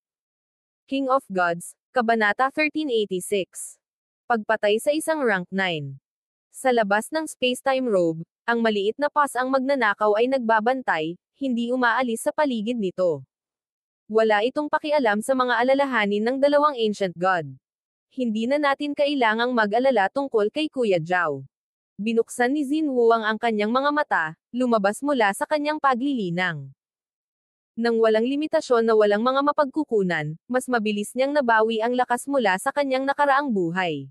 King of Gods, Kabanata 1386. Pagpatay sa isang rank 9. Sa labas ng space-time robe, Ang maliit na pass ang magnanakaw ay nagbabantay, hindi umaalis sa paligid nito. Wala itong pakialam sa mga alalahanin ng dalawang ancient god. Hindi na natin kailangang mag-alala tungkol kay Kuya Zhao. Binuksan ni Xin Huang ang kanyang mga mata, lumabas mula sa kanyang paglilinang. Nang walang limitasyon na walang mga mapagkukunan, mas mabilis niyang nabawi ang lakas mula sa kanyang nakaraang buhay.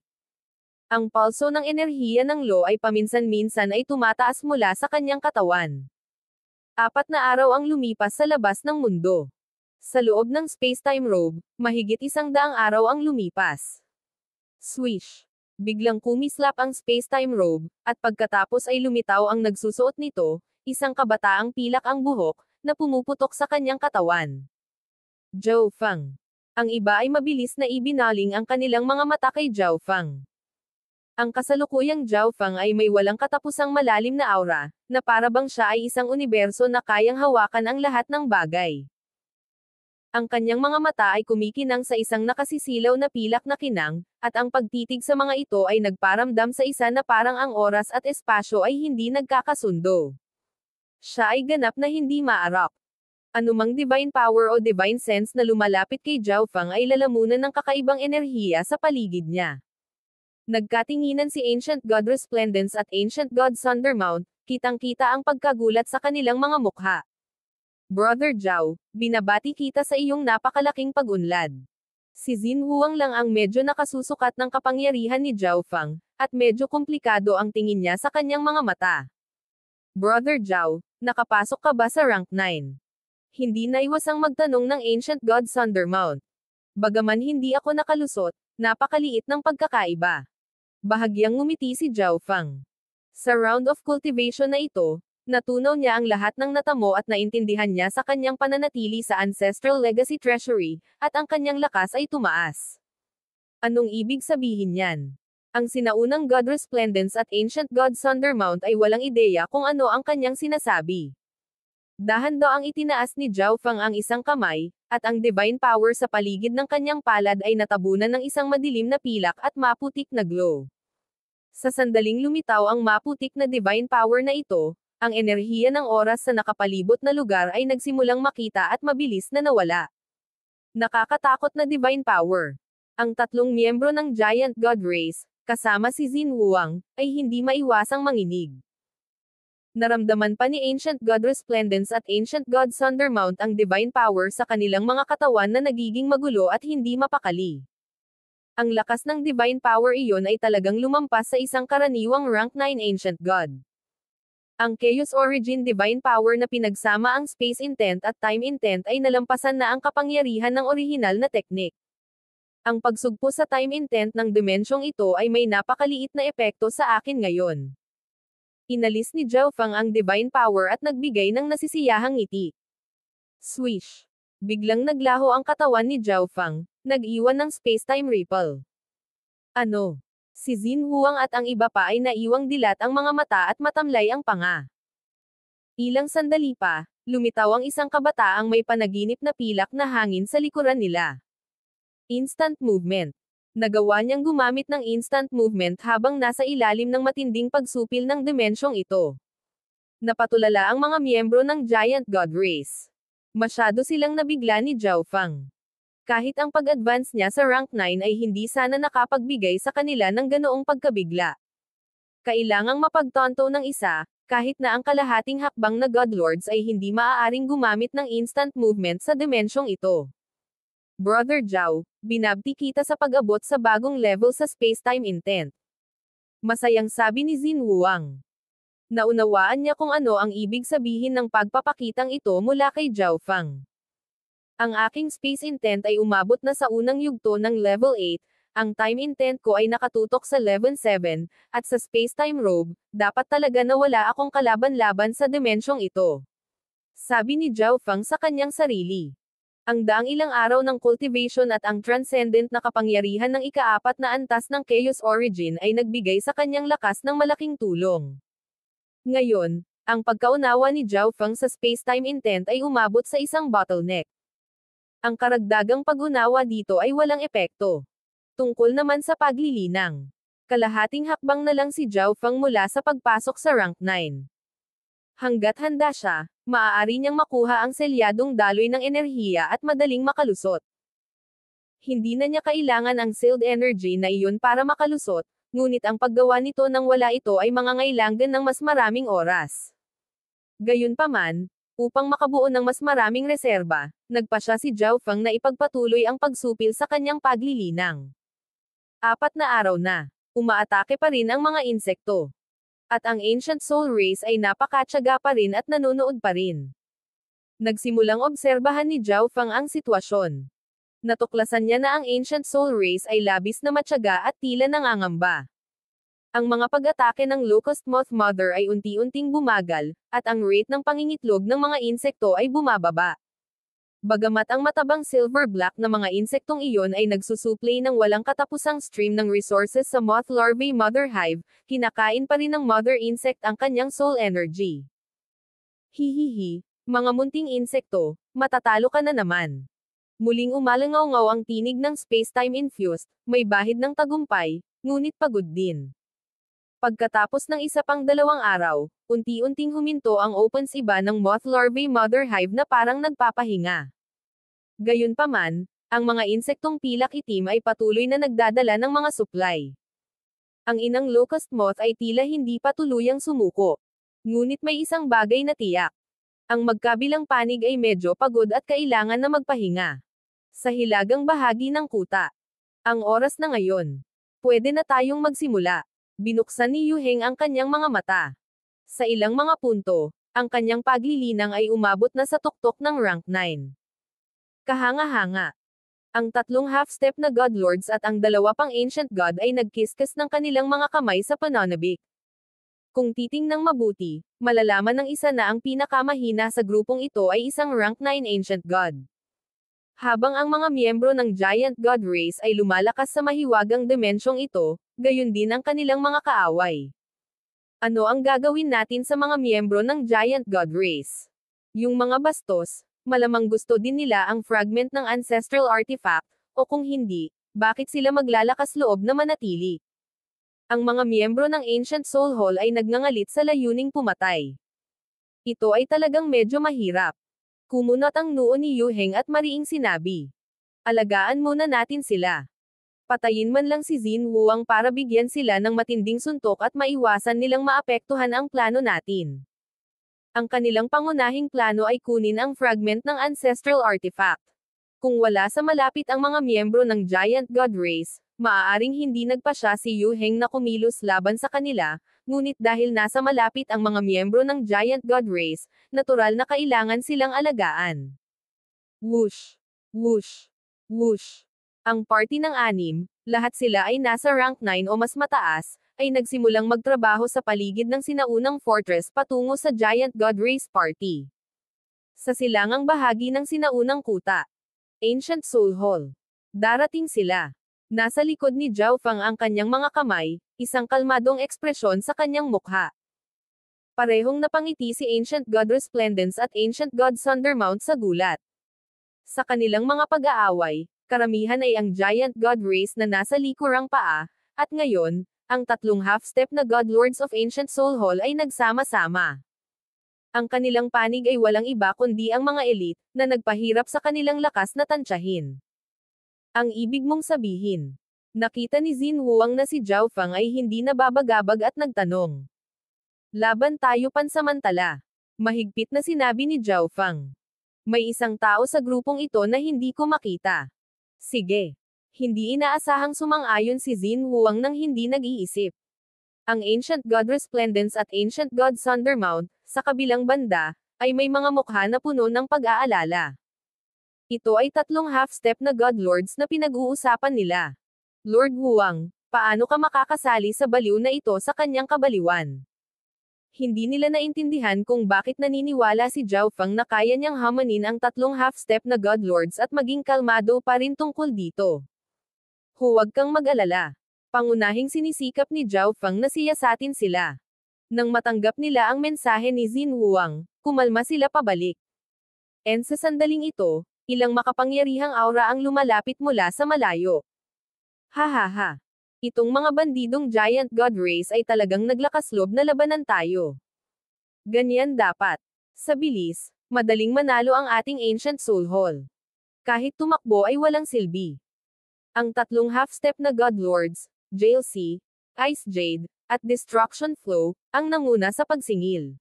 Ang pulso ng enerhiya ng Lo ay paminsan-minsan ay tumataas mula sa kanyang katawan. 4 na araw ang lumipas sa labas ng mundo. Sa loob ng space-time robe, mahigit 100 araw ang lumipas. Swish! Biglang kumislap ang space-time robe, at pagkatapos ay lumitaw ang nagsusuot nito, isang kabataang pilak ang buhok, na pumuputok sa kanyang katawan. Zhao Feng. Ang iba ay mabilis na ibinaling ang kanilang mga mata kay Zhao Feng. Ang kasalukuyang Zhao Feng ay may walang katapusang malalim na aura, na parabang siya ay isang universo na kayang hawakan ang lahat ng bagay. Ang kanyang mga mata ay kumikinang sa isang nakasisilaw na pilak na kinang, at ang pagtitig sa mga ito ay nagparamdam sa isa na parang ang oras at espasyo ay hindi nagkakasundo. Siya ay ganap na hindi maarap. Anumang divine power o divine sense na lumalapit kay Zhao Feng ay lalamunan ng kakaibang enerhiya sa paligid niya. Nagkatinginan si Ancient God Resplendence at Ancient God Thundermount, kitang-kita ang pagkagulat sa kanilang mga mukha. Brother Zhao, binabati kita sa iyong napakalaking pag-unlad. Si Xin Huang lang ang medyo nakasusukat ng kapangyarihan ni Zhao Feng, at medyo komplikado ang tingin niya sa kanyang mga mata. Brother Zhao, nakapasok ka ba sa rank 9? Hindi naiwasang magtanong ng Ancient God Thundermount. Bagaman hindi ako nakalusot, napakaliit ng pagkakaiba. Bahagyang ngumiti si Zhao Feng. Sa round of cultivation na ito, natunaw niya ang lahat ng natamo at naintindihan niya sa kanyang pananatili sa Ancestral Legacy Treasury, at ang kanyang lakas ay tumaas. Anong ibig sabihin niyan? Ang sinaunang God Resplendence at Ancient God Thundermount ay walang ideya kung ano ang kanyang sinasabi. Dahan-daw ang itinaas ni Zhao Feng ang isang kamay, at ang divine power sa paligid ng kanyang palad ay natabunan ng isang madilim na pilak at maputik na glow. Sa sandaling lumitaw ang maputik na divine power na ito, ang enerhiya ng oras sa nakapalibot na lugar ay nagsimulang makita at mabilis na nawala. Nakakatakot na divine power. Ang 3 miyembro ng Giant God Race, kasama si Xin Huang, ay hindi maiwasang manginig. Naramdaman pa ni Ancient God Resplendence at Ancient God Thundermount ang divine power sa kanilang mga katawan na nagiging magulo at hindi mapakali. Ang lakas ng divine power iyon ay talagang lumampas sa isang karaniwang rank 9 Ancient God. Ang Chaos Origin Divine Power na pinagsama ang Space Intent at Time Intent ay nalampasan na ang kapangyarihan ng orihinal na teknik. Ang pagsugpo sa Time Intent ng dimensyong ito ay may napakaliit na epekto sa akin ngayon. Inalis ni Zhao Feng ang Divine Power at nagbigay ng nasisiyahang ngiti. Swish! Biglang naglaho ang katawan ni Zhao Feng, nag-iwan ng space-time ripple. Ano? Si Xin Huang at ang iba pa ay naiwang dilat ang mga mata at matamlay ang panga. Ilang sandali pa, lumitaw ang isang kabataang may panaginip na pilak na hangin sa likuran nila. Instant movement. Nagawa niyang gumamit ng instant movement habang nasa ilalim ng matinding pagsupil ng dimensyong ito. Napatulala ang mga miyembro ng Giant God Race. Masyado silang nabigla ni Zhao Feng. Kahit ang pag-advance niya sa rank 9 ay hindi sana nakapagbigay sa kanila ng ganoong pagkabigla. Kailangang mapagtonto ng isa, kahit na ang kalahating hakbang na Godlords ay hindi maaaring gumamit ng instant movement sa dimensyong ito. Brother Zhao, binabti kita sa pag-abot sa bagong level sa space-time intent. Masayang sabi ni Xin Huang. Naunawaan niya kung ano ang ibig sabihin ng pagpapakitang ito mula kay Zhao Feng. Ang aking space intent ay umabot na sa unang yugto ng level 8, ang time intent ko ay nakatutok sa level 7, at sa space-time robe, dapat talaga na wala akong kalaban-laban sa dimensyong ito. Sabi ni Zhao Feng sa kanyang sarili. Ang daang ilang araw ng cultivation at ang transcendent na kapangyarihan ng ika-4 na antas ng Chaos Origin ay nagbigay sa kanyang lakas ng malaking tulong. Ngayon, ang pagkaunawa ni Zhao Feng sa space-time intent ay umabot sa isang bottleneck. Ang karagdagang pag-unawa dito ay walang epekto. Tungkol naman sa paglilinang. Kalahating hakbang na lang si Zhao Feng mula sa pagpasok sa rank 9. Hanggat handa siya, maaari niyang makuha ang selyadong daloy ng enerhiya at madaling makalusot. Hindi na niya kailangan ang sealed energy na iyon para makalusot, ngunit ang paggawa nito nang wala ito ay mangangailangan ng mas maraming oras. Gayunpaman, upang makabuo ng mas maraming reserba, nagpasya si Zhao Feng na ipagpatuloy ang pagsupil sa kanyang paglilinang. 4 na araw na. Umaatake pa rin ang mga insekto. At ang Ancient Soul Race ay napakatyaga pa rin at nanonood pa rin. Nagsimulang obserbahan ni Zhao Feng ang sitwasyon. Natuklasan niya na ang Ancient Soul Race ay labis na matyaga at tila nangangamba. Ang mga pag-atake ng Locust Moth Mother ay unti-unting bumagal, at ang rate ng pangingitlog ng mga insekto ay bumababa. Bagamat ang matabang silver-black na mga insektong iyon ay nagsusupply ng walang katapusang stream ng resources sa moth larvae mother hive, kinakain pa rin ng mother insect ang kanyang soul energy. Hihihi, mga munting insekto, matatalo ka na naman. Muling umalangaw-ngaw ang tinig ng space-time infused, may bahid ng tagumpay, ngunit pagod din. Pagkatapos ng isa pang 2 araw, unti-unting huminto ang opens iba ng moth larvae mother hive na parang nagpapahinga. Gayunpaman, ang mga insektong pilak itim ay patuloy na nagdadala ng mga supply. Ang inang locust moth ay tila hindi pa tuluyang sumuko. Ngunit may isang bagay na tiyak. Ang magkabilang panig ay medyo pagod at kailangan na magpahinga. Sa hilagang bahagi ng kuta. Ang oras na ngayon. Pwede na tayong magsimula. Binuksan ni Yu Heng ang kanyang mga mata. Sa ilang mga punto, ang kanyang paglilinang ay umabot na sa tuktok ng rank 9. Kahanga-hanga. Ang 3 half-step na Godlords at ang 2 pang Ancient God ay nagkiskas ng kanilang mga kamay sa pananabik. Kung titingnang mabuti, malalaman ng isa na ang pinakamahina sa grupong ito ay isang rank 9 Ancient God. Habang ang mga miyembro ng Giant God Race ay lumalakas sa mahiwagang dimensyong ito, gayon din ang kanilang mga kaaway. Ano ang gagawin natin sa mga miyembro ng Giant God Race? Yung mga bastos, malamang gusto din nila ang fragment ng ancestral artifact, o kung hindi, bakit sila maglalakas loob na manatili? Ang mga miyembro ng Ancient Soul Hall ay nagngangalit sa layuning pumatay. Ito ay talagang medyo mahirap. Kumunot ang noo ni Yu Heng at mariing sinabi. Alagaan muna natin sila. Patayin man lang si Xin Huang para bigyan sila ng matinding suntok at maiwasan nilang maapektuhan ang plano natin. Ang kanilang pangunahing plano ay kunin ang fragment ng ancestral artifact. Kung wala sa malapit ang mga miyembro ng Giant God Race, maaaring hindi nagpasya si Yu Heng na kumilos laban sa kanila, ngunit dahil nasa malapit ang mga miyembro ng Giant God Race, natural na kailangan silang alagaan. Whoosh! Whoosh! Whoosh! Ang party ng 6, lahat sila ay nasa rank 9 o mas mataas, ay nagsimulang magtrabaho sa paligid ng sinaunang fortress patungo sa Giant God Race Party. Sa silangang bahagi ng sinaunang kuta, Ancient Soul Hall. Darating sila. Nasa likod ni Zhao Feng ang kanyang mga kamay, isang kalmadong ekspresyon sa kanyang mukha. Parehong napangiti si Ancient God Resplendence at Ancient God Thundermount sa gulat. Sa kanilang mga pag-aaway, karamihan ay ang Giant God Race na nasa likurang paa, at ngayon, ang 3 half-step na God Lords of Ancient Soul Hall ay nagsama-sama. Ang kanilang panig ay walang iba kundi ang mga elite, na nagpahirap sa kanilang lakas na tansyahin. Ang ibig mong sabihin. Nakita ni Xin Huang na si Zhao Feng ay hindi nababagabag at nagtanong. Laban tayo pansamantala. Mahigpit na sinabi ni Zhao Feng. May isang tao sa grupong ito na hindi ko makita. Sige. Hindi inaasahang sumang-ayon si Xin Huang nang hindi nag-iisip. Ang Ancient God Resplendence at Ancient God Thundermount, sa kabilang banda, ay may mga mukha na puno ng pag-aalala. Ito ay 3 half-step na God Lords na pinag-uusapan nila. Lord Huang, paano ka makakasali sa baliw na ito sa kanyang kabaliwan? Hindi nila naintindihan kung bakit naniniwala si Zhao Feng na kaya niyang hamanin ang 3 half-step na God Lords at maging kalmado pa rin tungkol dito. Huwag kang mag-alala. Pangunahing sinisikap ni Zhao Feng na siyasatin sila. Nang matanggap nila ang mensahe ni Xin Huang, kumalma sila pabalik. And sa sandaling ito, ilang makapangyarihang aura ang lumalapit mula sa malayo. Hahaha. Itong mga bandidong Giant God Race ay talagang naglakas loob na labanan tayo. Ganyan dapat. Sa bilis, madaling manalo ang ating Ancient Soul Hall. Kahit tumakbo ay walang silbi. Ang tatlong half-step na God Lords, JLC, Ice Jade, at Destruction Flow, ang nanguna sa pagsingil.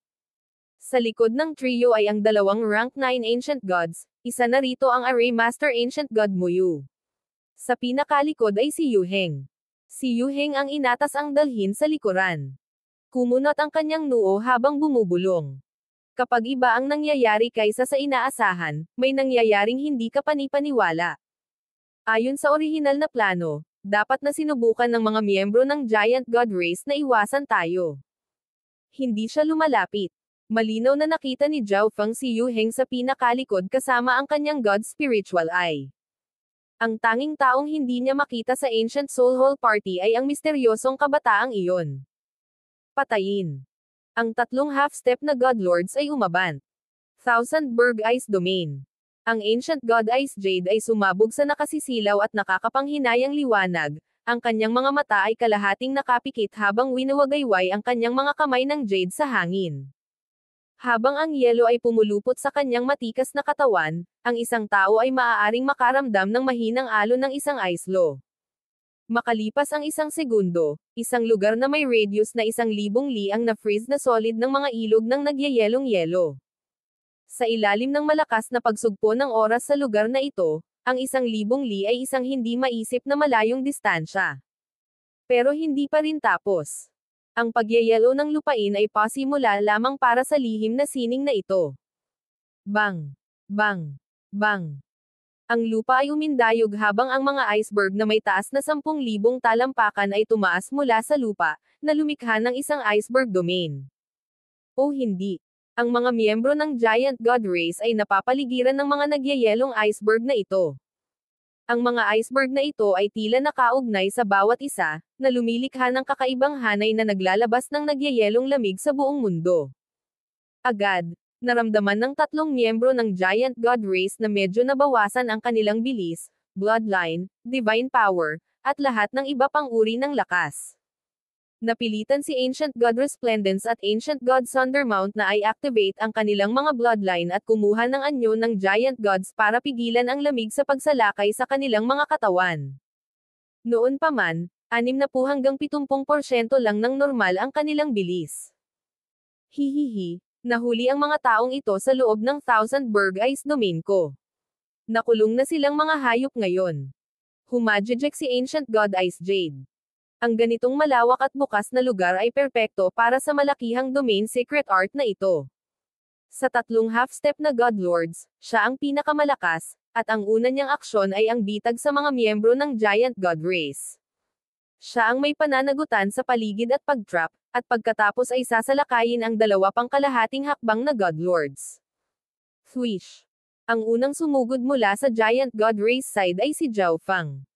Sa likod ng trio ay ang dalawang rank 9 Ancient Gods, isa na rito ang Array Master Ancient God Muyu. Sa pinakalikod ay si Yu Heng. Si Yu Heng ang inatas ang dalhin sa likuran. Kumunot ang kanyang noo habang bumubulong. Kapag iba ang nangyayari kaysa sa inaasahan, may nangyayaring hindi ka panipaniwala. Ayon sa orihinal na plano, dapat na sinubukan ng mga miyembro ng Giant God Race na iwasan tayo. Hindi siya lumalapit. Malinaw na nakita ni Zhao Feng si Yu Heng sa pinakalikod kasama ang kanyang God Spiritual Eye. Ang tanging taong hindi niya makita sa Ancient Soul Hall Party ay ang misteryosong kabataang iyon. Patayin. Ang tatlong half-step na God Lords ay umabant. Thousand Berg Ice Domain. Ang Ancient God Ice Jade ay sumabog sa nakasisilaw at nakakapanghinayang liwanag. Ang kanyang mga mata ay kalahating nakapikit habang winawagayway ang kanyang mga kamay ng Jade sa hangin. Habang ang yelo ay pumulupot sa kanyang matikas na katawan, ang isang tao ay maaaring makaramdam ng mahinang alon ng isang ice law. Makalipas ang isang segundo, isang lugar na may radius na 1,000 li ang na-freeze na solid ng mga ilog ng nagyayelong yelo. Sa ilalim ng malakas na pagsugpo ng oras sa lugar na ito, ang 1,000 li ay isang hindi maisip na malayong distansya. Pero hindi pa rin tapos. Ang pagyayelo ng lupain ay pasimula lamang para sa lihim na sining na ito. Bang! Bang! Bang! Ang lupa ay umindayog habang ang mga iceberg na may taas na 10,000 talampakan ay tumaas mula sa lupa, na lumikha ng isang iceberg domain. O hindi. Ang mga miyembro ng Giant God Race ay napapaligiran ng mga nagyayelong iceberg na ito. Ang mga iceberg na ito ay tila nakaugnay sa bawat isa, na lumilikha ng kakaibang hanay na naglalabas ng nagyayelong lamig sa buong mundo. Agad, naramdaman ng tatlong miyembro ng Giant God Race na medyo nabawasan ang kanilang bilis, bloodline, divine power, at lahat ng iba pang uri ng lakas. Napilitan si Ancient God Resplendence at Ancient God Thundermount na i-activate ang kanilang mga bloodline at kumuha ng anyo ng Giant Gods para pigilan ang lamig sa pagsalakay sa kanilang mga katawan. Noon pa man, 60 hanggang 70% lang ng normal ang kanilang bilis. Hihihi, nahuli ang mga taong ito sa loob ng Thousand Berg Ice Domain ko. Nakulong na silang mga hayop ngayon. Humajijek si Ancient God Ice Jade. Ang ganitong malawak at bukas na lugar ay perpekto para sa malakihang domain secret art na ito. Sa tatlong half-step na God Lords, siya ang pinakamalakas, at ang una niyang aksyon ay ang bitag sa mga miyembro ng Giant God Race. Siya ang may pananagutan sa paligid at pag-trap, at pagkatapos ay sasalakayin ang dalawa pang kalahating hakbang na God Lords. Thwish. Ang unang sumugod mula sa Giant God Race side ay si Zhao Feng.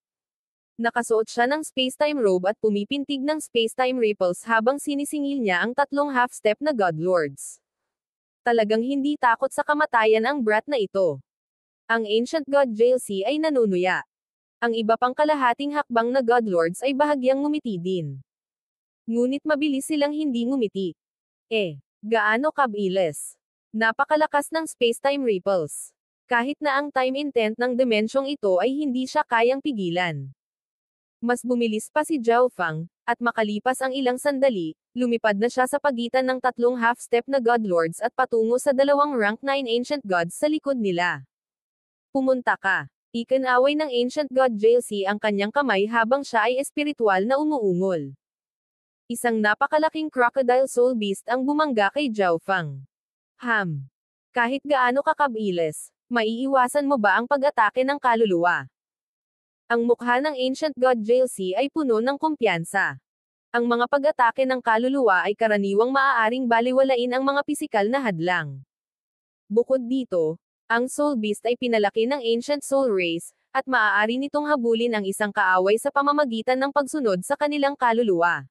Nakasuot siya ng spacetime robe at pumipintig ng spacetime ripples habang sinisingil niya ang tatlong half-step na God Lords. Talagang hindi takot sa kamatayan ang brat na ito. Ang Ancient God JLC ay nanunuya. Ang iba pang kalahating hakbang na God Lords ay bahagyang ngumiti din. Ngunit mabilis silang hindi ngumiti. Gaano kabilis. Napakalakas ng spacetime ripples. Kahit na ang time intent ng dimensyong ito ay hindi siya kayang pigilan. Mas bumilis pa si Zhao Feng, at makalipas ang ilang sandali, lumipad na siya sa pagitan ng tatlong half-step na God Lords at patungo sa dalawang rank 9 Ancient Gods sa likod nila. Pumunta ka. Ikinaway ng Ancient God JLC ang kanyang kamay habang siya ay espiritual na umuungol. Isang napakalaking crocodile soul beast ang bumangga kay Zhao Feng. Kahit gaano kakabilis, maiiwasan mo ba ang pag-atake ng kaluluwa? Ang mukha ng Ancient God JLC ay puno ng kumpiyansa. Ang mga pag-atake ng kaluluwa ay karaniwang maaaring baliwalain ang mga pisikal na hadlang. Bukod dito, ang Soul Beast ay pinalaki ng Ancient Soul Race, at maaari nitong habulin ang isang kaaway sa pamamagitan ng pagsunod sa kanilang kaluluwa.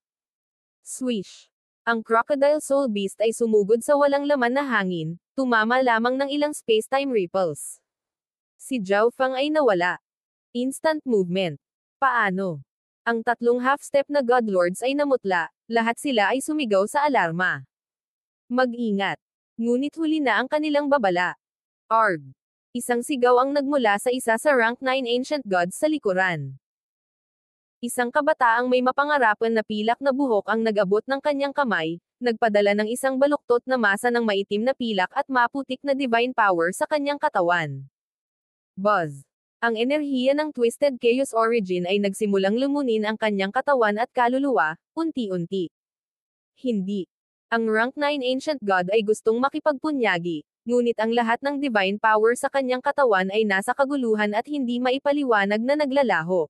Swish! Ang Crocodile Soul Beast ay sumugod sa walang laman na hangin, tumama lamang ng ilang spacetime ripples. Si Zhao Feng ay nawala. Instant movement. Paano? Ang tatlong half-step na Godlords ay namutla, lahat sila ay sumigaw sa alarma. Mag-ingat. Ngunit huli na ang kanilang babala. Arg! Isang sigaw ang nagmula sa isa sa rank 9 ancient gods sa likuran. Isang kabataang may mapangarapan na pilak na buhok ang nag-abot ng kanyang kamay, nagpadala ng isang baluktot na masa ng maitim na pilak at maputik na divine power sa kanyang katawan. Buzz! Ang enerhiya ng Twisted Chaos Origin ay nagsimulang lumunin ang kanyang katawan at kaluluwa, unti-unti. Hindi. Ang rank 9 ancient god ay gustong makipagpunyagi, ngunit ang lahat ng divine power sa kanyang katawan ay nasa kaguluhan at hindi maipaliwanag na naglalaho.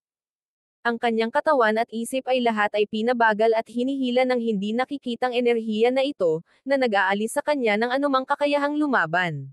Ang kanyang katawan at isip ay lahat ay pinabagal at hinihila ng hindi nakikitang enerhiya na ito, na nag-aalis sa kanya ng anumang kakayahang lumaban.